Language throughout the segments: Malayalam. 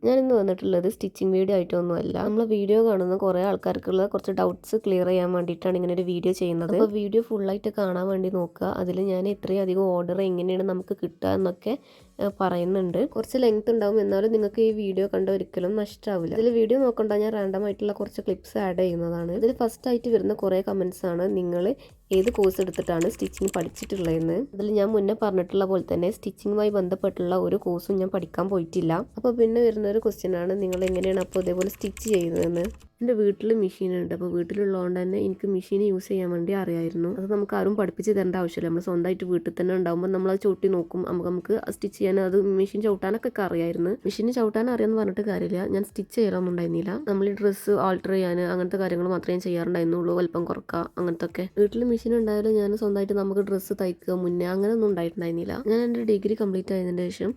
ഞാനിന്ന് വന്നിട്ടുള്ളത് സ്റ്റിച്ചിങ് വീഡിയോ ആയിട്ടൊന്നുമല്ല. നമ്മൾ വീഡിയോ കാണുന്ന കുറേ ആൾക്കാർക്കുള്ള കുറച്ച് ഡൗട്ട്സ് ക്ലിയർ ചെയ്യാൻ വേണ്ടിയിട്ടാണ് ഇങ്ങനെ ഒരു വീഡിയോ ചെയ്യുന്നത്. അപ്പോൾ വീഡിയോ ഫുള്ളായിട്ട് കാണാൻ വേണ്ടി നോക്കുക. അതിൽ ഞാൻ ഇത്രയും അധികം ഓർഡർ എങ്ങനെയാണ് നമുക്ക് കിട്ടുക എന്നൊക്കെ പറയുന്നുണ്ട്. കുറച്ച് ലെങ്ത് ഉണ്ടാവും, എന്നാലും നിങ്ങൾക്ക് ഈ വീഡിയോ കണ്ട ഒരിക്കലും നഷ്ടമാവില്ല. ഇതിൽ വീഡിയോ നോക്കണ്ട, ഞാൻ റാൻഡം ആയിട്ടുള്ള കുറച്ച് ക്ലിപ്സ് ആഡ് ചെയ്യുന്നതാണ്. ഇതിൽ ഫസ്റ്റ് ആയിട്ട് വരുന്ന കുറേ കമൻസ് ആണ് നിങ്ങൾ ഏത് കോഴ്സ് എടുത്തിട്ടാണ് സ്റ്റിച്ചിങ് പഠിച്ചിട്ടുള്ളതെന്ന്. അതിൽ ഞാൻ മുന്നേ പറഞ്ഞിട്ടുള്ള പോലെ തന്നെ സ്റ്റിച്ചിങ്ങുമായി ബന്ധപ്പെട്ടുള്ള ഒരു കോഴ്സും ഞാൻ പഠിക്കാൻ പോയിട്ടില്ല. അപ്പോൾ പിന്നെ വരുന്ന ഒരു ക്വസ്റ്റ്യൻ ആണ്, നിങ്ങൾ എങ്ങനെയാണ് അപ്പോൾ ഇതേപോലെ സ്റ്റിച്ച് ചെയ്യുന്നതെന്ന്. എൻ്റെ വീട്ടിൽ മെഷീനുണ്ട്. അപ്പോൾ വീട്ടിലുള്ളതുകൊണ്ട് തന്നെ എനിക്ക് മെഷീൻ യൂസ് ചെയ്യാൻ വേണ്ടി അറിയായിരുന്നു. അത് നമുക്ക് ആരും പഠിപ്പിച്ച് തരേണ്ട ആവശ്യമില്ല. നമ്മൾ സ്വന്തമായിട്ട് വീട്ടിൽ തന്നെ ഉണ്ടാകുമ്പോൾ നമ്മളത് ചവിട്ടി നോക്കും. നമുക്ക് സ്റ്റിച്ച് ചെയ്യാൻ അത് മെഷീൻ ചവിട്ടാനൊക്കെ അറിയായിരുന്നു. മെഷീൻ ചവിട്ടാൻ അറിയാമെന്ന് പറഞ്ഞിട്ട് കാര്യമില്ല, ഞാൻ സ്റ്റിച്ച് ചെയ്യാനൊന്നും ഉണ്ടായിരുന്നില്ല. നമ്മൾ ഈ ഡ്രസ്സ് ആൾട്ടർ ചെയ്യാൻ അങ്ങനത്തെ കാര്യങ്ങൾ മാത്രമേ ചെയ്യാറുണ്ടായിരുന്നുള്ളൂ. വലിപ്പം കുറക്കുക അങ്ങനത്തെ ഒക്കെ. വീട്ടിൽ മെഷീൻ ഉണ്ടായാലും ഞാൻ സ്വന്തമായിട്ട് നമുക്ക് ഡ്രസ്സ് തയ്ക്കുക മുന്നേ അങ്ങനെയൊന്നും ഉണ്ടായിട്ടുണ്ടായിരുന്നില്ല. ഞാൻ എൻ്റെ ഡിഗ്രി കംപ്ലീറ്റ് ആയതിന് ശേഷം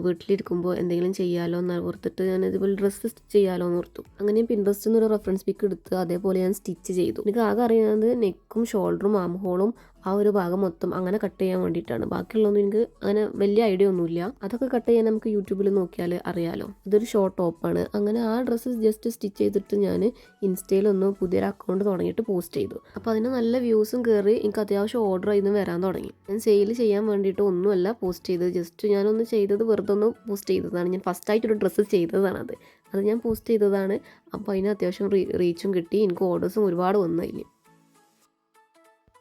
വീട്ടിലിരിക്കുമ്പോൾ എന്തെങ്കിലും ചെയ്യാമല്ലോ എന്ന് ഓർത്തിട്ട് ഞാൻ ഇതുപോലെ ഡ്രസ്സ് സ്റ്റിച്ച് ചെയ്യാമല്ലോ എന്ന് ഓർത്തു. അങ്ങനെ പിൻട്രസ്റ്റ് ഒരു റെഫറൻസ് പിക്ക് എടുത്ത് അതേപോലെ ഞാൻ സ്റ്റിച്ച് ചെയ്തു. എനിക്ക് ആകെ അറിയുന്നത് നെക്കും ഷോൾഡറും ആം ഹോളും ആ ഒരു ഭാഗം മൊത്തം അങ്ങനെ കട്ട് ചെയ്യാൻ വേണ്ടിയിട്ടാണ്. ബാക്കിയുള്ളതൊന്നും എനിക്ക് അങ്ങനെ വലിയ ഐഡിയ ഒന്നുമില്ല. അതൊക്കെ കട്ട് ചെയ്യാൻ നമുക്ക് യൂട്യൂബിൽ നോക്കിയാൽ അറിയാലോ. ഇതൊരു ഷോർട്ട് ടോപ്പാണ്. അങ്ങനെ ആ ഡ്രസ്സ് ജസ്റ്റ് സ്റ്റിച്ച് ചെയ്തിട്ട് ഞാൻ ഇൻസ്റ്റയിലൊന്ന് പുതിയൊരു അക്കൗണ്ട് തുടങ്ങിയിട്ട് പോസ്റ്റ് ചെയ്തു. അപ്പോൾ അതിന് നല്ല വ്യൂസും കയറി എനിക്ക് അത്യാവശ്യം ഓർഡർ ആയിരുന്നു വരാൻ തുടങ്ങി. ഞാൻ സെയിൽ ചെയ്യാൻ വേണ്ടിയിട്ട് ഒന്നുമല്ല പോസ്റ്റ് ചെയ്തത്, ജസ്റ്റ് ഞാനൊന്ന് ചെയ്തത് വെറുതെ ഒന്ന് പോസ്റ്റ് ചെയ്തതാണ്. ഞാൻ ഫസ്റ്റായിട്ടൊരു ഡ്രസ്സ് ചെയ്തതാണത്. അത് ഞാൻ പോസ്റ്റ് ചെയ്തതാണ്. അപ്പോൾ അതിന് അത്യാവശ്യം റീച്ചും കിട്ടി. എനിക്ക് ഓർഡേഴ്സും ഒരുപാട് വന്നു. അതിന്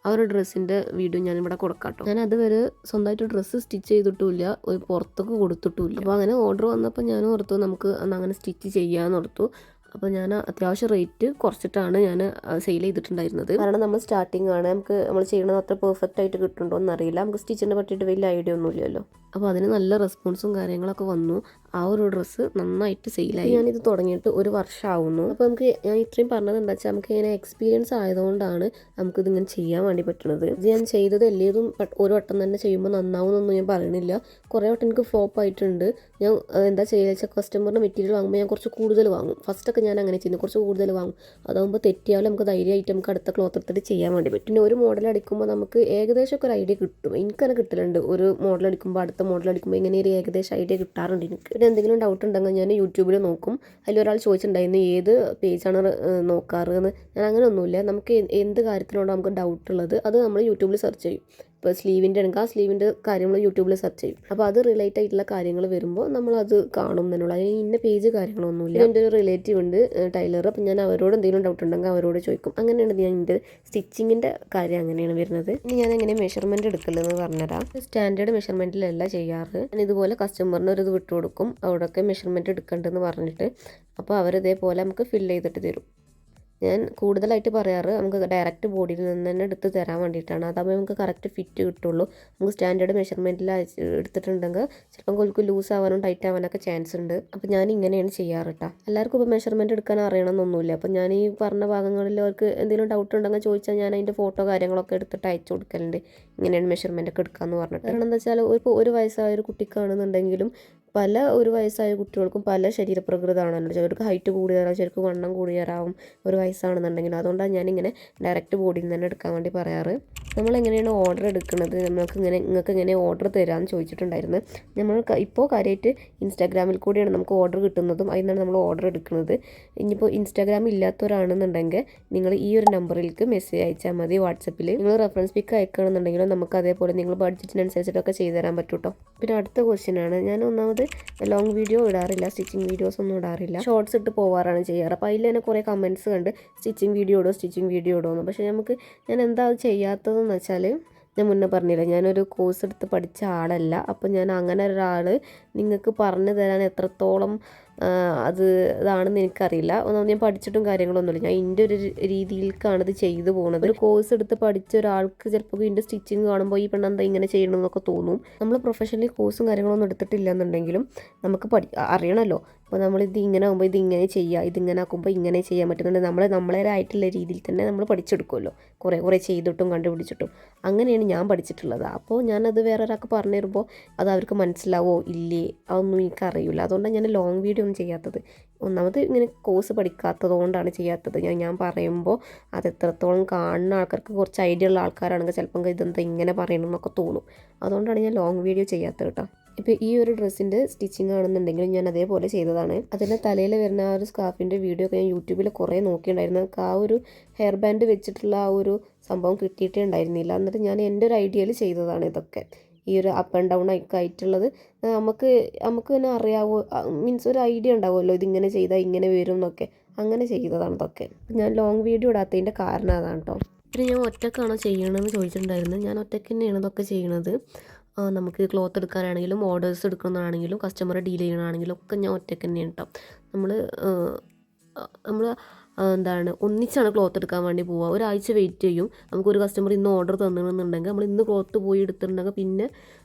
ആ ഒരു ഡ്രസ്സിൻ്റെ വീഡിയോ ഞാനിവിടെ കൊടുക്കാം കേട്ടോ. ഞാൻ അതുവരെ സ്വന്തമായിട്ട് ഡ്രസ്സ് സ്റ്റിച്ച് ചെയ്തിട്ടുമില്ല, ഒരു പുറത്തൊക്കെ കൊടുത്തിട്ടുമില്ല. അപ്പോൾ അങ്ങനെ ഓർഡർ വന്നപ്പോൾ ഞാൻ ഓർത്തു നമുക്ക് അങ്ങനെ സ്റ്റിച്ച് ചെയ്യാമെന്ന് ഓർത്തു. അപ്പോൾ ഞാൻ അത്യാവശ്യം റേറ്റ് കുറച്ചിട്ടാണ് ഞാൻ സെയിൽ ചെയ്തിട്ടുണ്ടായിരുന്നത്. കാരണം നമ്മൾ സ്റ്റാർട്ടിങ് ആണ്, നമ്മൾ ചെയ്യണത് അത്ര പെർഫെക്റ്റ് ആയിട്ട് കിട്ടുന്നുണ്ടോ എന്നറിയില്ല. നമുക്ക് സ്റ്റിച്ചിനെ പറ്റിയിട്ട് വലിയ ഐഡിയ ഒന്നുമില്ലല്ലോ. അപ്പോൾ അതിന് നല്ല റെസ്പോൺസും കാര്യങ്ങളൊക്കെ വന്നു. ആ ഒരു ഡ്രസ്സ് നന്നായിട്ട് സെയിലായി. ഞാനിത് തുടങ്ങിയിട്ട് ഒരു വർഷമാവുന്നു. അപ്പോൾ ഞാൻ ഇത്രയും പറഞ്ഞത് എന്താ വെച്ചാൽ നമുക്ക് ഇങ്ങനെ എക്സ്പീരിയൻസ് ആയതുകൊണ്ടാണ് നമുക്കിതിങ്ങനെ ചെയ്യാൻ വേണ്ടി പറ്റുന്നത്. ഇത് ഞാൻ ചെയ്തത് എല്ലാതും ഒരു വട്ടം തന്നെ ചെയ്യുമ്പോൾ നന്നാവുന്നൊന്നും ഞാൻ പറയണില്ല. കുറേ വട്ടം എനിക്ക് ഫ്ലോപ്പ് ആയിട്ടുണ്ട്. ഞാൻ എന്താ ചെയ്യുക വെച്ചാൽ കസ്റ്റമറിന് മെറ്റീരിയൽ വാങ്ങുമ്പോൾ ഞാൻ കുറച്ച് കൂടുതൽ വാങ്ങും. ഫസ്റ്റൊക്കെ ഞാൻ അങ്ങനെ ചെയ്യുന്നു, കുറച്ച് കൂടുതൽ വാങ്ങും. അതാകുമ്പോൾ തെറ്റിയാലും നമുക്ക് ധൈര്യമായിട്ട് നമുക്ക് അടുത്ത ക്ലോത്ത് എടുത്തിട്ട് ചെയ്യാൻ വേണ്ടി പറ്റും. പിന്നെ ഒരു മോഡൽ അടിക്കുമ്പോൾ നമുക്ക് ഏകദേശമൊക്കെ ഒരു ഐഡിയ കിട്ടും. എനിക്കങ്ങനെ കിട്ടലുണ്ട്. ഒരു മോഡൽ അടിക്കുമ്പോൾ അടുത്ത മോഡൽ അടിക്കുമ്പോൾ ഇങ്ങനെ ഒരു ഏകദേശം ഐഡിയ കിട്ടാറുണ്ട് എനിക്ക്. പിന്നെ എന്തെങ്കിലും ഡൗട്ട് ഉണ്ടെങ്കിൽ ഞാൻ യൂട്യൂബിൽ നോക്കും. അതിലൊരാൾ ചോദിച്ചിട്ടുണ്ടായിരുന്നു ഏത് പേജാണ് നോക്കാറ് എന്ന്. ഞാൻ അങ്ങനെ ഒന്നുമില്ല. നമുക്ക് എന്ത് കാര്യത്തിനോട് നമുക്ക് ഡൗട്ട് ഉള്ളത് അത് നമ്മൾ യൂട്യൂബിൽ സെർച്ച് ചെയ്യും. ഇപ്പോൾ സ്ലീവിൻ്റെ ആണെങ്കിൽ ആ സ്ലീവിൻ്റെ കാര്യങ്ങൾ യൂട്യൂബിൽ സെർച്ച് ചെയ്യും. അപ്പോൾ അത് റിലേറ്റ് ആയിട്ടുള്ള കാര്യങ്ങൾ വരുമ്പോൾ നമ്മളത് കാണും എന്നുള്ള. അതിന് ഇന്ന പേജ് കാര്യങ്ങളൊന്നുമില്ല. എൻ്റെ ഒരു റിലേറ്റീവ് ഉണ്ട് ടൈലർ. അപ്പം ഞാൻ അവരോട് എന്തെങ്കിലും ഡൗട്ട് ഉണ്ടെങ്കിൽ അവരോട് ചോദിക്കും. അങ്ങനെയാണ് ഞാൻ എൻ്റെ സ്റ്റിച്ചിങ്ങിൻ്റെ കാര്യം അങ്ങനെയാണ് വരുന്നത്. ഇനി ഞാൻ എങ്ങനെ മെഷർമെൻറ്റ് എടുക്കലെന്ന് പറഞ്ഞുതരാം. സ്റ്റാൻഡേർഡ് മെഷർമെൻറ്റിലല്ല ചെയ്യാറ്. ഞാൻ ഇതുപോലെ കസ്റ്റമറിന് ഒരു ഇത് വിട്ടു കൊടുക്കും, അവിടെയൊക്കെ മെഷർമെൻറ്റ് എടുക്കേണ്ടതെന്ന് പറഞ്ഞിട്ട്. അപ്പോൾ അവരിതേപോലെ നമുക്ക് ഫില്ല് ചെയ്തിട്ട് തരും. ഞാൻ കൂടുതലായിട്ട് പറയാറ് നമുക്ക് ഡയറക്റ്റ് ബോഡിയിൽ നിന്ന് തന്നെ എടുത്ത് തരാൻ വേണ്ടിയിട്ടാണ്. അതാകുമ്പോൾ നമുക്ക് കറക്റ്റ് ഫിറ്റ് കിട്ടുള്ളൂ. നമുക്ക് സ്റ്റാൻഡേർഡ് മെഷർമെൻറ്റിൽ എടുത്തിട്ടുണ്ടെങ്കിൽ ചിലപ്പം നമുക്ക് ലൂസ് ആവാനും ടൈറ്റ് ആവാനൊക്കെ ചാൻസ് ഉണ്ട്. അപ്പോൾ ഞാൻ ഇങ്ങനെയാണ് ചെയ്യാറ് കേട്ടോ. എല്ലാവർക്കും ഇപ്പോൾ മെഷർമെൻറ്റ് എടുക്കാൻ അറിയണമെന്നൊന്നുമില്ല. അപ്പോൾ ഞാൻ ഈ പറഞ്ഞ ഭാഗങ്ങളിൽ അവർക്ക് എന്തെങ്കിലും ഡൗട്ട് ഉണ്ടെങ്കിൽ ചോദിച്ചാൽ ഞാൻ അതിൻ്റെ ഫോട്ടോ കാര്യങ്ങളൊക്കെ എടുത്തിട്ട് അയച്ചു കൊടുക്കലുണ്ട്. ഇങ്ങനെയാണ് മെഷർമെൻറ്റ് ഒക്കെ എടുക്കാമെന്ന് പറഞ്ഞിട്ട്. കാരണം എന്താ വെച്ചാൽ ഇപ്പോൾ ഒരു വയസ്സായ ഒരു കുട്ടിക്കാണെന്നുണ്ടെങ്കിലും ഒരു വയസ്സായ കുട്ടികൾക്കും പല ശരീരപ്രകൃതമാണല്ലോ. ചിലർക്ക് ഹൈറ്റ് കൂടിയതാവും, ചിലർക്ക് വണ്ണം കൂടിയതാവും ഒരു വയസ്സാണെന്നുണ്ടെങ്കിലും. അതുകൊണ്ടാണ് ഞാനിങ്ങനെ ഡയറക്റ്റ് ബോഡിയിൽ നിന്ന് തന്നെ എടുക്കാൻ വേണ്ടി പറയാറ്. നമ്മളെങ്ങനെയാണ് ഓർഡർ എടുക്കുന്നത്, നിങ്ങൾക്ക് ഇങ്ങനെ ഓർഡർ തരാമെന്ന് ചോദിച്ചിട്ടുണ്ടായിരുന്നു. നമ്മൾ ഇപ്പോൾ കാര്യമായിട്ട് ഇൻസ്റ്റാഗ്രാമിൽ കൂടിയാണ് നമുക്ക് ഓർഡർ കിട്ടുന്നതും അതിൽ നിന്നാണ് നമ്മൾ ഓർഡർ എടുക്കുന്നത്. ഇനിയിപ്പോൾ ഇൻസ്റ്റാഗ്രാം ഇല്ലാത്തവരാണെന്നുണ്ടെങ്കിൽ നിങ്ങൾ ഈ ഒരു നമ്പറിലേക്ക് മെസ്സേജ് അയച്ചാൽ മതി. വാട്സപ്പിൽ നിങ്ങൾ റെഫറൻസ് പിക്ക് അയക്കുകയാണെന്നുണ്ടെങ്കിലും നമുക്ക് അതേപോലെ നിങ്ങൾ ബഡ്ജറ്റിനനുസരിച്ചിട്ടൊക്കെ ചെയ്തു തരാൻ പറ്റും കേട്ടോ. പിന്നെ അടുത്ത ക്വസ്റ്റ്യനാണ്, ഞാൻ ഒന്നാമത് ലോങ് വീഡിയോ ഇടാറില്ല, സ്റ്റിച്ചിങ് വീഡിയോസ് ഒന്നും ഇടാറില്ല, ഷോർട്സ് ഇട്ട് പോവാറാണ് ചെയ്യാറ്. അപ്പോൾ അതിൽ തന്നെ കുറേ കമൻറ്റ്സ് കണ്ട് സ്റ്റിച്ചിങ് വീഡിയോ ഇടുമോ എന്ന്. പക്ഷേ ഞാൻ എന്താ അത് ചെയ്യാത്തതെന്ന് വെച്ചാൽ, ഞാൻ മുന്നേ പറഞ്ഞില്ല ഞാനൊരു കോഴ്സ് എടുത്ത് പഠിച്ച ആളല്ല. അപ്പോൾ ഞാൻ അങ്ങനെ ഒരാൾ നിങ്ങൾക്ക് പറഞ്ഞു തരാൻ എത്രത്തോളം ഇതാണെന്ന് എനിക്കറിയില്ല. ഒന്നാമത് ഞാൻ പഠിച്ചിട്ടും കാര്യങ്ങളൊന്നുമില്ല. ഞാൻ എൻ്റെ ഒരു രീതിയിലേക്കാണ് ഇത് ചെയ്തു പോകുന്നത്. ഒരു കോഴ്സ് എടുത്ത് പഠിച്ച ഒരാൾക്ക് ചിലപ്പോൾ ഇതിൻ്റെ സ്റ്റിച്ചിങ് കാണുമ്പോൾ ഈ പെണ്ണെന്താ ഇങ്ങനെ ചെയ്യണമെന്നൊക്കെ തോന്നും. നമ്മൾ പ്രൊഫഷണലി കോഴ്സും കാര്യങ്ങളൊന്നും എടുത്തിട്ടില്ല എന്നുണ്ടെങ്കിലും നമുക്ക് അറിയണമല്ലോ. അപ്പോൾ നമ്മളിത് ഇങ്ങനെ ആകുമ്പോൾ ഇതിങ്ങനെ ചെയ്യുക, ഇതിങ്ങനെ ആക്കുമ്പോൾ ഇങ്ങനെ ചെയ്യാൻ പറ്റുന്നുണ്ട്. നമ്മളേതായിട്ടുള്ള രീതിയിൽ തന്നെ നമ്മൾ പഠിച്ചെടുക്കുമല്ലോ, കുറേ ചെയ്തിട്ടും കണ്ടുപിടിച്ചിട്ടും. അങ്ങനെയാണ് ഞാൻ പഠിച്ചിട്ടുള്ളത്. അപ്പോൾ ഞാനത് വേറെ ഒരാൾക്ക് പറഞ്ഞു തരുമ്പോൾ അത് അവർക്ക് മനസ്സിലാവോ ഇല്ലേ അതൊന്നും എനിക്കറിയില്ല. അതുകൊണ്ടാണ് ഞാൻ ലോങ് വീഡിയോ ഒന്നും ചെയ്യാത്തത്. ഒന്നാമത് ഇങ്ങനെ കോഴ്സ് പഠിക്കാത്തത് കൊണ്ടാണ് ചെയ്യാത്തത്. ഞാൻ പറയുമ്പോൾ അത് എത്രത്തോളം കാണുന്ന ആൾക്കാർക്ക് കുറച്ച് ഐഡിയ ഉള്ള ആൾക്കാരാണെങ്കിൽ ചിലപ്പം ഇതെന്താ ഇങ്ങനെ പറയണമെന്നൊക്കെ തോന്നും. അതുകൊണ്ടാണ് ഞാൻ ലോങ് വീഡിയോ ചെയ്യാത്തത് കേട്ടോ. ഇപ്പോൾ ഈ ഒരു ഡ്രസ്സിൻ്റെ സ്റ്റിച്ചിങ് ആണെന്നുണ്ടെങ്കിൽ ഞാൻ അതേപോലെ ചെയ്തതാണ്. അതിൻ്റെ തലയിൽ വരുന്ന ആ ഒരു സ്കാർഫിൻ്റെ വീഡിയോ ഒക്കെ ഞാൻ യൂട്യൂബിൽ കുറേ നോക്കിയിട്ടുണ്ടായിരുന്നു. ആ ഒരു ഹെയർ ബാൻഡ് വെച്ചിട്ടുള്ള ആ ഒരു സംഭവം കിട്ടിയിട്ടേ ഉണ്ടായിരുന്നില്ല. എന്നിട്ട് ഞാൻ എൻ്റെ ഒരു ഐഡിയയിൽ ചെയ്തതാണ് ഇതൊക്കെ. ഈ ഒരു അപ്പ് ആൻഡ് ഡൗൺ ഒക്കെ ആയിട്ടുള്ളത് നമുക്ക് തന്നെ അറിയാവോ, മീൻസ് ഒരു ഐഡിയ ഉണ്ടാവുമല്ലോ ഇതിങ്ങനെ ചെയ്താൽ ഇങ്ങനെ വരും എന്നൊക്കെ. അങ്ങനെ ചെയ്തതാണ് ഇതൊക്കെ. ഞാൻ ലോങ് വീഡിയോ ഇടാത്തതിൻ്റെ കാരണം അതാണ് കേട്ടോ. പിന്നെ ഞാൻ ഒറ്റക്കാണോ ചെയ്യണമെന്ന് ചോദിച്ചിട്ടുണ്ടായിരുന്നു. ഞാൻ ഒറ്റയ്ക്ക് തന്നെയാണ് ഇതൊക്കെ ചെയ്യണത്. നമുക്ക് ക്ലോത്ത് എടുക്കാനാണെങ്കിലും ഓർഡേഴ്സ് എടുക്കുന്നതാണെങ്കിലും കസ്റ്റമറെ ഡീൽ ചെയ്യണമെന്നാണെങ്കിലും ഒക്കെ ഞാൻ ഒറ്റയ്ക്ക് തന്നെയാണ് കേട്ടോ. നമ്മൾ എന്താണ് ഒന്നിച്ചാണ് ക്ലോത്ത് എടുക്കാൻ വേണ്ടി പോവുക. ഒരാഴ്ച വെയിറ്റ് ചെയ്യും. നമുക്കൊരു കസ്റ്റമർ ഇന്ന് ഓർഡർ തന്നിട്ടുണ്ടെങ്കിൽ നമ്മൾ ഇന്ന് ക്ലോത്ത് പോയി എടുത്തിട്ടുണ്ടെങ്കിൽ പിന്നെ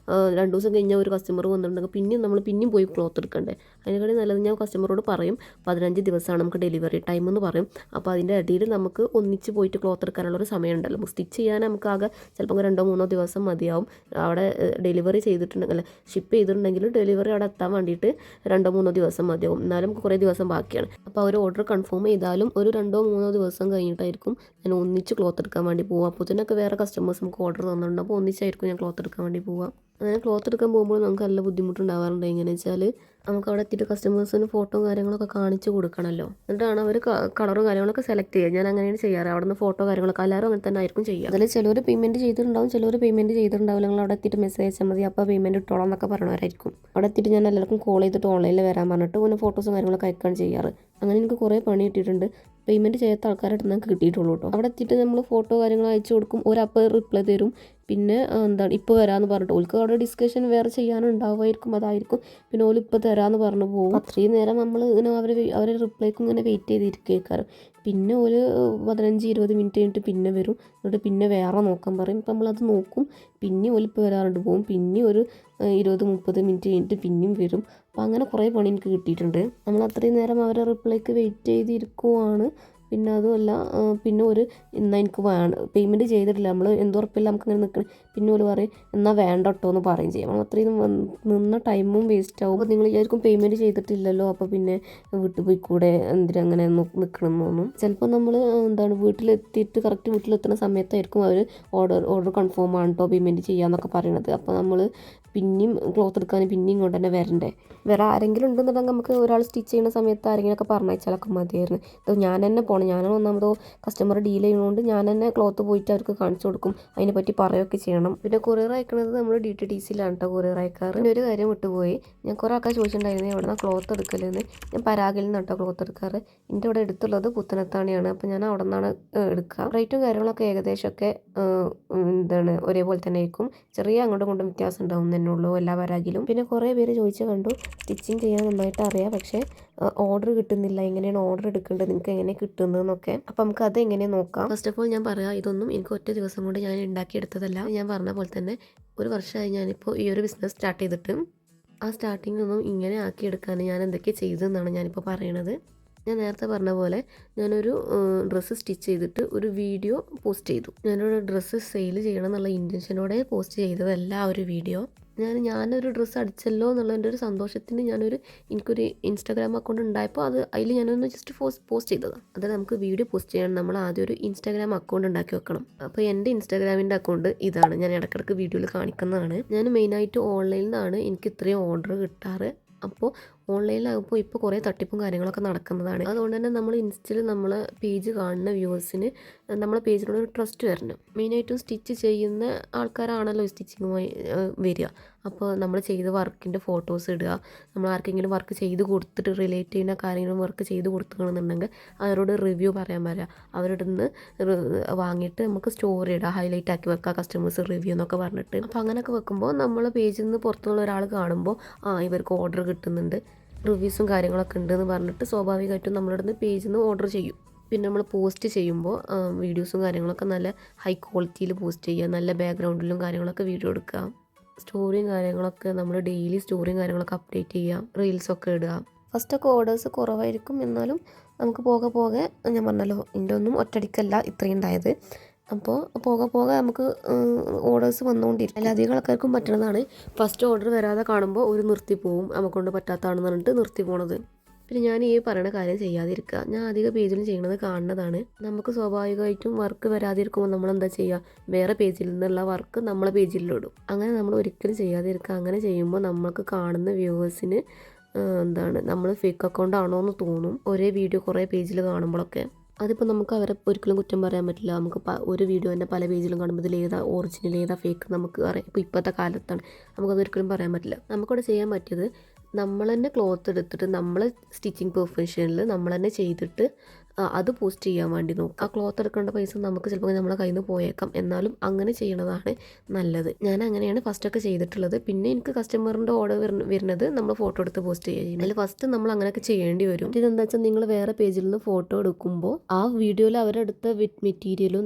2 ദിവസം കഴിഞ്ഞാൽ ഒരു കസ്റ്റമർ വന്നിട്ടുണ്ടെങ്കിൽ പിന്നെയും പോയി ക്ലോത്ത് എടുക്കണ്ടേ. അതിനെക്കാട്ടി നല്ലത് ഞാൻ കസ്റ്റമറോട് പറയും 15 ദിവസമാണ് നമുക്ക് ഡെലിവറി ടൈം എന്ന് പറയും. അപ്പോൾ അതിൻ്റെ ഇടയിൽ നമുക്ക് ഒന്നിച്ച് പോയിട്ട് ക്ലോത്ത് എടുക്കാനുള്ളൊരു സമയം ഉണ്ടല്ലോ. നമുക്ക് സ്റ്റിച്ച് ചെയ്യാൻ നമുക്ക് ആകെ ചിലപ്പോൾ 2-3 ദിവസം മതിയാവും. അവിടെ ഡെലിവറി ചെയ്തിട്ടുണ്ടെങ്കിൽ ഷിപ്പ് ചെയ്തിട്ടുണ്ടെങ്കിൽ ഡെലിവറി അവിടെ എത്താൻ വേണ്ടിയിട്ട് 2-3 ദിവസം മതിയാവും. എന്നാലും നമുക്ക് കുറേ ദിവസം ബാക്കിയാണ്. അപ്പോൾ അവർ ഓർഡർ കൺഫേം ചെയ്താലും ഒരു 2-3 ദിവസം കഴിഞ്ഞിട്ടായിരിക്കും ഞാൻ ഒന്നിച്ച് ക്ലോത്ത് എടുക്കാൻ വേണ്ടി പോവുക. അപ്പോൾ ഇതിനൊക്കെ വേറെ കസ്റ്റമേഴ്സ് നമുക്ക് ഓർഡർ തന്നിട്ടുണ്ട്. അപ്പോൾ ഒന്നിച്ചായിരിക്കും ഞാൻ ക്ലോത്ത് എടുക്കാൻ വേണ്ടി പോവുക. അങ്ങനെ ക്ലോത്ത് എടുക്കാൻ പോകുമ്പോൾ നമുക്ക് നല്ല ബുദ്ധിമുട്ടുണ്ടാവാറുണ്ട്. എങ്ങനെയാണെന്ന് വെച്ചാൽ നമുക്ക് അവിടെ എത്തിയിട്ട് കസ്റ്റമേഴ്സിന് ഫോട്ടോ കാര്യങ്ങളൊക്കെ കാണിച്ച് കൊടുക്കണമല്ലോ. എന്നിട്ടാണ് അവർ കളറും കാര്യങ്ങളൊക്കെ സെലക്ട് ചെയ്യുക. ഞാൻ അങ്ങനെയാണ് ചെയ്യാറ്. അവിടെ നിന്ന് ഫോട്ടോ കാര്യങ്ങളൊക്കെ എല്ലാവരും അങ്ങനെ തന്നെ ആയിരിക്കും ചെയ്യുക. അതിൽ ചിലർ പേയ്മെൻറ്റ് ചെയ്തിട്ടുണ്ടാവും, ചിലർ പേയ്മെൻറ്റ് ചെയ്തിട്ടുണ്ടാവില്ല. നിങ്ങൾ അവിടെ എത്തിയിട്ട് മെസ്സേജ് അയച്ചാൽ മതി, അപ്പോൾ പേയ്മെൻറ്റ് ഇട്ടോളാം എന്നൊക്കെ പറഞ്ഞവരായിരിക്കും. അവിടെ എത്തിയിട്ട് ഞാൻ എല്ലാവർക്കും കോൾ ചെയ്തിട്ട് ഓൺലൈനിൽ വരാൻ പറഞ്ഞിട്ട് പിന്നെ ഫോട്ടോസും കാര്യങ്ങളൊക്കെ അയക്കുകയാണ് ചെയ്യാറ്. അങ്ങനെ എനിക്ക് കുറേ പണി കിട്ടിയിട്ടുണ്ട്. പേയ്മെൻറ്റ് ചെയ്യാത്ത ആൾക്കാരുടെ നമുക്ക് കിട്ടിയിട്ടുള്ളൂ കേട്ടോ. അവിടെ എത്തിയിട്ട് നമ്മൾ ഫോട്ടോ കാര്യങ്ങൾ അയച്ചു കൊടുക്കും. ഒരപ്പോൾ റിപ്ലൈ തരും. പിന്നെ ഇപ്പോൾ വരാമെന്ന് പറഞ്ഞിട്ട് ഓൾക്ക് അവിടെ ഡിസ്കഷൻ വേറെ ചെയ്യാനുണ്ടാവുമായിരിക്കും. അതായിരിക്കും പിന്നെ ഓല് ഇപ്പോൾ തരാമെന്ന് പറഞ്ഞു പോകും. അത്രയും നേരം നമ്മൾ ഇങ്ങനെ അവരെ റിപ്ലൈക്കും ഇങ്ങനെ വെയിറ്റ് ചെയ്തിരിക്കേക്കാറ്. പിന്നെ ഒരു 15-20 മിനിറ്റ് കഴിഞ്ഞിട്ട് പിന്നെ വരും. എന്നിട്ട് പിന്നെ വേറെ നോക്കാൻ പറയും. ഇപ്പം നമ്മളത് നോക്കും. പിന്നെ ഒലിപ്പ് വരാറുണ്ട് പോകും. പിന്നെ ഒരു 20-30 മിനിറ്റ് കഴിഞ്ഞിട്ട് പിന്നെയും വരും. അപ്പോൾ അങ്ങനെ കുറേ പണി എനിക്ക് കിട്ടിയിട്ടുണ്ട്. നമ്മൾ അത്രയും നേരം അവരെ റിപ്ലൈക്ക് വെയിറ്റ് ചെയ്തിരിക്കുവാണ്. പിന്നെ അതുമല്ല പിന്നെ എന്നാൽ എനിക്ക് വേണം പേയ്മെൻറ്റ് ചെയ്തിട്ടില്ല, നമ്മൾ എന്തുറപ്പില്ല നമുക്കിങ്ങനെ നിൽക്കണം. പിന്നെ ഒരു പറയും എന്നാൽ വേണ്ട കേട്ടോ എന്ന് പറയും ചെയ്യും. നമ്മൾ അത്രയും നിന്ന ടൈമും വേസ്റ്റ് ആവും. അപ്പോൾ നിങ്ങൾ വിചാരിക്കും പേയ്മെൻറ്റ് ചെയ്തിട്ടില്ലല്ലോ, അപ്പോൾ പിന്നെ വീട്ടിൽ പോയി കൂടെ എന്തിനങ്ങനെ നിൽക്കണം എന്നൊന്നും. ചിലപ്പോൾ നമ്മൾ വീട്ടിലെത്തിയിട്ട് കറക്റ്റ് വീട്ടിലെത്തുന്ന സമയത്തായിരിക്കും അവർ ഓർഡർ കൺഫേം ആണ് കേട്ടോ പേയ്മെൻറ്റ് ചെയ്യാമെന്നൊക്കെ പറയണത്. അപ്പോൾ നമ്മൾ പിന്നെയും ക്ലോത്ത് എടുക്കാൻ പിന്നെയും ഇങ്ങോട്ട് തന്നെ വരണ്ടേ. വേറെ ആരെങ്കിലും ഉണ്ടെന്നുണ്ടെങ്കിൽ നമുക്ക് ഒരാൾ സ്റ്റിച്ച് ചെയ്യുന്ന സമയത്ത് ആരെങ്കിലുമൊക്കെ പറഞ്ഞയച്ചാലൊക്കെ മതിയായിരുന്നു. ഇത് ഞാൻ തന്നെ പോകണം. ഞാനാണ് ഒന്നാമതോ കസ്റ്റമർ ഡീൽ ചെയ്യുന്നതുകൊണ്ട് ഞാൻ തന്നെ ക്ലോത്ത് പോയിട്ട് അവർക്ക് കാണിച്ചു കൊടുക്കും, അതിനെപ്പറ്റി പറയുകയൊക്കെ ചെയ്യണം. പിന്നെ കൊറിയർ അയക്കുന്നത് നമ്മൾ DTDCയിലാണ് കേട്ടോ കൊറിയർ അയക്കാറ്. പിന്നെ ഒരു കാര്യം വിട്ടുപോയി, ഞാൻ കുറേ ആൾക്കാർ ചോദിച്ചിട്ടുണ്ടായിരുന്നു എവിടെ നിന്നാണ് ക്ലോത്ത് എടുക്കലെന്ന്. ഞാൻ പരാഗിൽ നിന്നാണ് കേട്ടോ ക്ലോത്ത് എടുക്കാറ്. എൻ്റെ ഇവിടെ എടുത്തുള്ളത് പുത്തനത്താണിയാണ്. അപ്പോൾ ഞാൻ അവിടെ നിന്നാണ് എടുക്കുക. റേറ്റും കാര്യങ്ങളൊക്കെ ഏകദേശമൊക്കെ ഒരേപോലെ തന്നെ ആയിരിക്കും. ചെറിയ അങ്ങോട്ടും ഇങ്ങോട്ടും വ്യത്യാസം ഉണ്ടാവും തന്നെ ഉള്ളൂ എല്ലാ പരാഗിലും. പിന്നെ കുറേ പേര് ചോദിച്ചു കണ്ടു സ്റ്റിച്ചിങ് ചെയ്യാൻ നന്നായിട്ട് അറിയാം, പക്ഷേ ഓർഡർ കിട്ടുന്നില്ല, എങ്ങനെയാണ് ഓർഡർ എടുക്കേണ്ടത്, നിങ്ങൾക്ക് എങ്ങനെ കിട്ടുന്നതെന്നൊക്കെ. അപ്പോൾ നമുക്ക് അത് എങ്ങനെ നോക്കാം. ഫസ്റ്റ് ഓഫ് ഓൾ ഞാൻ പറയാം, ഇതൊന്നും എനിക്ക് ഒറ്റ ദിവസം കൊണ്ട് ഞാൻ ഉണ്ടാക്കിയെടുത്തതല്ല. ഞാൻ പറഞ്ഞ പോലെ തന്നെ 1 വർഷമായി ഞാനിപ്പോൾ ഈ ഒരു ബിസിനസ് സ്റ്റാർട്ട് ചെയ്തിട്ട്. ആ സ്റ്റാർട്ടിങ്ങൊന്നും ഇങ്ങനെ ആക്കിയെടുക്കാൻ ഞാൻ എന്തൊക്കെ ചെയ്തതെന്നാണ് ഞാനിപ്പോൾ പറയണത്. ഞാൻ നേരത്തെ പറഞ്ഞ പോലെ ഞാനൊരു ഡ്രസ്സ് സ്റ്റിച്ച് ചെയ്തിട്ട് ഒരു വീഡിയോ പോസ്റ്റ് ചെയ്തു. ഞാനൊരു ഡ്രസ്സ് സെയിൽ ചെയ്യണം എന്നുള്ള ഇൻറ്റൻഷനോടെ പോസ്റ്റ് ചെയ്തതല്ല ആ ഒരു വീഡിയോ. ഞാനൊരു ഡ്രസ്സ് അടിച്ചല്ലോ എന്നുള്ളതിൻ്റെ ഒരു സന്തോഷത്തിന് എനിക്കൊരു ഇൻസ്റ്റാഗ്രാം അക്കൗണ്ട് ഉണ്ടായപ്പോൾ അതിൽ ഞാനൊന്ന് ജസ്റ്റ് പോസ്റ്റ് ചെയ്തതാണ്. അത് നമുക്ക് വീഡിയോ പോസ്റ്റ് ചെയ്യാൻ നമ്മൾ ആദ്യം ഒരു ഇൻസ്റ്റാഗ്രാം അക്കൗണ്ട് ഉണ്ടാക്കി വെക്കണം. അപ്പോൾ എൻ്റെ ഇൻസ്റ്റാഗ്രാമിൻ്റെ അക്കൗണ്ട് ഇതാണ്, ഞാൻ ഇടയ്ക്കിടയ്ക്ക് വീഡിയോയിൽ കാണിക്കുന്നതാണ്. ഞാൻ മെയിനായിട്ട് ഓൺലൈനിൽ നിന്നാണ് എനിക്ക് ഇത്രയും ഓർഡർ കിട്ടാറ്. അപ്പോൾ ഓൺലൈനിലാകുമ്പോൾ ഇപ്പോൾ കുറേ തട്ടിപ്പും കാര്യങ്ങളൊക്കെ നടക്കുന്നതാണ്. അതുകൊണ്ട് തന്നെ നമ്മൾ ഇൻസ്റ്റയിൽ നമ്മളെ പേജ് കാണുന്ന വ്യൂവേഴ്സിന് നമ്മളെ പേജിനോട് ഒരു ട്രസ്റ്റ് വരണം. മെയിനായിട്ടും സ്റ്റിച്ച് ചെയ്യുന്ന ആൾക്കാരാണല്ലോ സ്റ്റിച്ചിങ്ങുമായി വരിക. അപ്പോൾ നമ്മൾ ചെയ്ത വർക്കിൻ്റെ ഫോട്ടോസ് ഇടുക. നമ്മൾ ആർക്കെങ്കിലും വർക്ക് ചെയ്ത് കൊടുത്തിട്ട് റിലേറ്റ് ചെയ്യുന്ന കാര്യങ്ങളും വർക്ക് ചെയ്ത് കൊടുക്കണമെന്നുണ്ടെങ്കിൽ അവരോട് റിവ്യൂ പറയാൻ പറയുക. അവരുടെ നിന്ന് വാങ്ങിയിട്ട് നമുക്ക് സ്റ്റോറി ഇടുക, ഹൈലൈറ്റ് ആക്കി വെക്കുക, കസ്റ്റമേഴ്സ് റിവ്യൂ എന്നൊക്കെ പറഞ്ഞിട്ട്. അപ്പോൾ അങ്ങനെയൊക്കെ വെക്കുമ്പോൾ നമ്മളെ പേജിൽ നിന്ന് പുറത്തുള്ള ഒരാൾ കാണുമ്പോൾ ഇവർക്ക് ഓർഡർ കിട്ടുന്നുണ്ട്, റിവ്യൂസും കാര്യങ്ങളൊക്കെ ഉണ്ടെന്ന് പറഞ്ഞിട്ട് സ്വാഭാവികമായിട്ടും നമ്മളുടെ നിന്ന് പേജിൽ നിന്ന് ഓർഡർ ചെയ്യും. പിന്നെ നമ്മൾ പോസ്റ്റ് ചെയ്യുമ്പോൾ വീഡിയോസും കാര്യങ്ങളൊക്കെ നല്ല ഹൈ ക്വാളിറ്റിയിൽ പോസ്റ്റ് ചെയ്യുക, നല്ല ബാക്ക്ഗ്രൗണ്ടിലും കാര്യങ്ങളൊക്കെ വീഡിയോ എടുക്കുക. സ്റ്റോറിയും കാര്യങ്ങളൊക്കെ നമ്മൾ ഡെയിലി സ്റ്റോറിയും കാര്യങ്ങളൊക്കെ അപ്ഡേറ്റ് ചെയ്യുക, റീൽസൊക്കെ ഇടുക. ഫസ്റ്റൊക്കെ ഓർഡേഴ്സ് കുറവായിരിക്കും, എന്നാലും നമുക്ക് പോകെ ഞാൻ പറഞ്ഞല്ലോ എൻ്റെ ഒന്നും ഒറ്റയടിക്കല്ല ഇത്രയും ഉണ്ടായത്. അപ്പോൾ പോകെ നമുക്ക് ഓർഡേഴ്സ് വന്നുകൊണ്ടിരിക്കും. അധികം ആൾക്കാർക്കും പറ്റുന്നതാണ് ഫസ്റ്റ് ഓർഡർ വരാതെ കാണുമ്പോൾ ഒരു നിർത്തി പോവും, നമുക്കൊണ്ട് പറ്റാത്തതാണെന്ന് പറഞ്ഞിട്ട് നിർത്തി പോണത്. പിന്നെ ഞാൻ ഈ പറയുന്ന കാര്യം ചെയ്യാതിരിക്കുക. ഞാൻ അധിക പേജിലും ചെയ്യണത് കാണുന്നതാണ്. നമുക്ക് സ്വാഭാവികമായിട്ടും വർക്ക് വരാതിരിക്കുമ്പോൾ നമ്മൾ എന്താ ചെയ്യുക, വേറെ പേജിൽ നിന്നുള്ള വർക്ക് നമ്മളെ പേജിലിടും. അങ്ങനെ നമ്മൾ ഒരിക്കലും ചെയ്യാതിരിക്കുക. അങ്ങനെ ചെയ്യുമ്പോൾ നമുക്ക് കാണുന്ന വ്യൂവേഴ്സിന് നമ്മൾ ഫേക്ക് അക്കൗണ്ട് ആണോ എന്ന് തോന്നും, ഒരേ വീഡിയോ കുറേ പേജിൽ കാണുമ്പോഴൊക്കെ. അതിപ്പോൾ നമുക്ക് അവരെ ഒരിക്കലും കുറ്റം പറയാൻ പറ്റില്ല. നമുക്ക് ഒരു വീഡിയോ തന്നെ പല പേജിലും കാണുമ്പോൾ ഇതിൽ ഏതാ ഒറിജിനൽ ഏതാ ഫേക്ക് നമുക്ക് അറിയാം. ഇപ്പോൾ ഇപ്പോഴത്തെ കാലത്താണ്, നമുക്കതൊരിക്കലും പറയാൻ പറ്റില്ല. നമുക്കവിടെ ചെയ്യാൻ പറ്റിയത് നമ്മൾ തന്നെ ക്ലോത്ത് എടുത്തിട്ട് നമ്മൾ സ്റ്റിച്ചിങ് പെർഫെക്ഷനിൽ നമ്മൾ തന്നെ ചെയ്തിട്ട് അത് പോസ്റ്റ് ചെയ്യാൻ വേണ്ടി നോക്കുക. ആ ക്ലോത്ത് എടുക്കേണ്ട പൈസ നമുക്ക് ചിലപ്പോൾ നമ്മളെ കയ്യിൽ നിന്ന് പോയേക്കാം. എന്നാലും അങ്ങനെ ചെയ്യണതാണ് നല്ലത്. ഞാൻ അങ്ങനെയാണ് ഫസ്റ്റൊക്കെ ചെയ്തിട്ടുള്ളത്. പിന്നെ എനിക്ക് കസ്റ്റമറിൻ്റെ ഓർഡർ വരുന്നത് നമ്മൾ ഫോട്ടോ എടുത്ത് പോസ്റ്റ് ചെയ്യുക. അതിൽ ഫസ്റ്റ് നമ്മൾ അങ്ങനെയൊക്കെ ചെയ്യേണ്ടി വരും. ഇതെന്താ വെച്ചാൽ നിങ്ങൾ വേറെ പേജിൽ നിന്ന് ഫോട്ടോ എടുക്കുമ്പോൾ ആ വീഡിയോയിൽ അവരെടുത്ത മെറ്റീരിയലും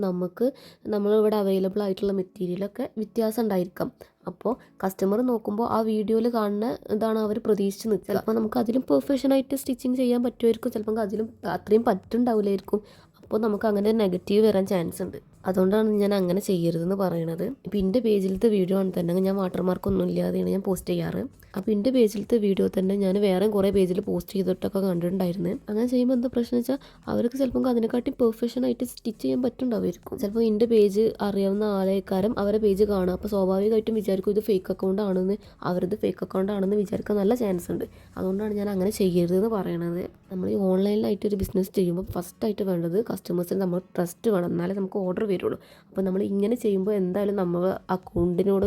നമ്മളിവിടെ അവൈലബിൾ ആയിട്ടുള്ള മെറ്റീരിയലൊക്കെ വ്യത്യാസം ഉണ്ടായിരിക്കാം. അപ്പോൾ കസ്റ്റമർ നോക്കുമ്പോൾ ആ വീഡിയോയിൽ കാണുന്ന ഇതാണ് അവർ പ്രതീക്ഷിച്ച് നിൽക്കുക. അപ്പോൾ നമുക്ക് അതിലും പെർഫെക്ഷനായിട്ട് സ്റ്റിച്ചിങ് ചെയ്യാൻ പറ്റുമായിരിക്കും, ചിലപ്പോൾ അതിലും അത്രയും പറ്റുണ്ടാവില്ലായിരിക്കും. അപ്പോൾ നമുക്ക് അങ്ങനെ നെഗറ്റീവ് വരാൻ ചാൻസ് ഉണ്ട്. അതുകൊണ്ടാണ് ഞാൻ അങ്ങനെ ചെയ്യരുതെന്ന് പറയണത്. ഇപ്പോൾ എൻ്റെ പേജിലത്തെ വീഡിയോ ആണ് തന്നെ ഞാൻ വാട്ടർമാർക്കൊന്നും ഇല്ലാതെയാണ് ഞാൻ പോസ്റ്റ് ചെയ്യാറ്. അപ്പോൾ എൻ്റെ പേജിലത്തെ വീഡിയോ തന്നെ ഞാൻ വേറെ കുറേ പേജിൽ പോസ്റ്റ് ചെയ്തിട്ടൊക്കെ കണ്ടിട്ടുണ്ടായിരുന്നു. അങ്ങനെ ചെയ്യുമ്പോൾ എന്താ പ്രശ്നം വെച്ചാൽ അവർക്ക് ചിലപ്പോൾ അതിനെക്കാട്ടി പെർഫെക്ഷനായിട്ട് സ്റ്റിച്ച് ചെയ്യാൻ പറ്റുന്നുണ്ടാവുമായിരിക്കും. ചിലപ്പോൾ എൻ്റെ പേജ് അറിയാവുന്ന ആളേക്കാരും അവരുടെ പേജ് കാണുക. അപ്പോൾ സ്വാഭാവികമായിട്ടും വിചാരിക്കും ഇത് ഫേക്ക് അക്കൗണ്ട് ആണെന്ന്, അവരത് ഫേക്ക് അക്കൗണ്ട് ആണെന്ന് വിചാരിക്കാൻ നല്ല ചാൻസ് ഉണ്ട്. അതുകൊണ്ടാണ് ഞാൻ അങ്ങനെ ചെയ്യരുതെന്ന് പറയണത്. നമ്മൾ ഈ ഓൺലൈനിലായിട്ട് ഒരു ബിസിനസ് ചെയ്യുമ്പോൾ ഫസ്റ്റായിട്ട് വേണ്ടത് കസ്റ്റമേഴ്സിന് നമ്മൾ ട്രസ്റ്റ് വേണം, എന്നാലേ നമുക്ക് ഓർഡർ വരുള്ളൂ. അപ്പോൾ നമ്മൾ ഇങ്ങനെ ചെയ്യുമ്പോൾ എന്തായാലും നമ്മൾ അക്കൗണ്ടിനോട്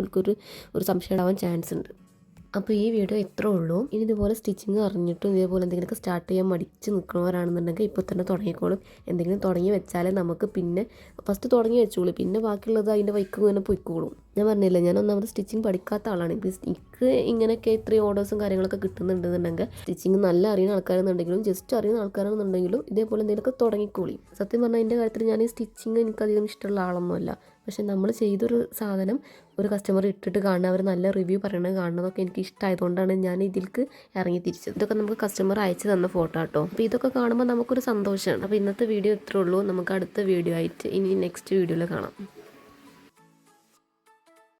ഒരു സംശയം ഉണ്ടാവാൻ ചാൻസ് ഉണ്ട്. അപ്പോൾ ഈ വീഡിയോ ഇത്രേ ഉള്ളൂ. ഇനി ഇതുപോലെ സ്റ്റിച്ചിങ് അറിഞ്ഞിട്ടും ഇതേപോലെ എന്തെങ്കിലുമൊക്കെ സ്റ്റാർട്ട് ചെയ്യാൻ മടിച്ച് നിൽക്കുന്നവരാണെന്നുണ്ടെങ്കിൽ ഇപ്പോൾ തന്നെ തുടങ്ങിക്കോളും. എന്തെങ്കിലും തുടങ്ങി വെച്ചാലേ നമുക്ക് പിന്നെ ഫസ്റ്റ് തുടങ്ങി വെച്ചോളൂ, പിന്നെ ബാക്കിയുള്ളത് അതിൻ്റെ വൈക്ക് ഇങ്ങനെ പൊയ്ക്കോളും. ഞാൻ പറഞ്ഞില്ല, ഞാൻ ഒന്നാമത് സ്റ്റിച്ചിങ് പഠിക്കാത്ത ആളാണ്. എനിക്ക് ഇങ്ങനെയൊക്കെ ഇത്രയും ഓർഡേഴ്സും കാര്യങ്ങളൊക്കെ കിട്ടുന്നുണ്ടെന്നുണ്ടെങ്കിൽ സ്റ്റിച്ചിങ് നല്ല അറിയുന്ന ആൾക്കാരെന്നുണ്ടെങ്കിലും ജസ്റ്റ് അറിയുന്ന ആൾക്കാരെന്നുണ്ടെങ്കിലും ഇതേപോലെ എന്തെങ്കിലുമൊക്കെ തുടങ്ങിക്കോളി. സത്യം പറഞ്ഞാൽ എൻ്റെ കാര്യത്തിൽ ഞാൻ ഈ സ്റ്റിച്ചിങ് എനിക്കധികം ഇഷ്ടമുള്ള ആളൊന്നുമല്ല. പക്ഷെ നമ്മൾ ചെയ്തൊരു സാധനം ഒരു കസ്റ്റമർ ഇട്ടിട്ട് കാണുക, അവർ നല്ല റിവ്യൂ പറയണത് കാണുന്നതൊക്കെ എനിക്ക് ഇഷ്ടമായതുകൊണ്ടാണ് ഞാൻ ഇതിലേക്ക് ഇറങ്ങി തിരിച്ചത്. ഇതൊക്കെ നമുക്ക് കസ്റ്റമർ അയച്ചു തന്ന ഫോട്ടോ കേട്ടോ. അപ്പോൾ ഇതൊക്കെ കാണുമ്പോൾ നമുക്കൊരു സന്തോഷമാണ്. അപ്പോൾ ഇന്നത്തെ വീഡിയോ ഇത്രേ ഉള്ളൂ. നമുക്ക് അടുത്ത വീഡിയോ ആയിട്ട് ഇനി നെക്സ്റ്റ് വീഡിയോയിൽ കാണാം.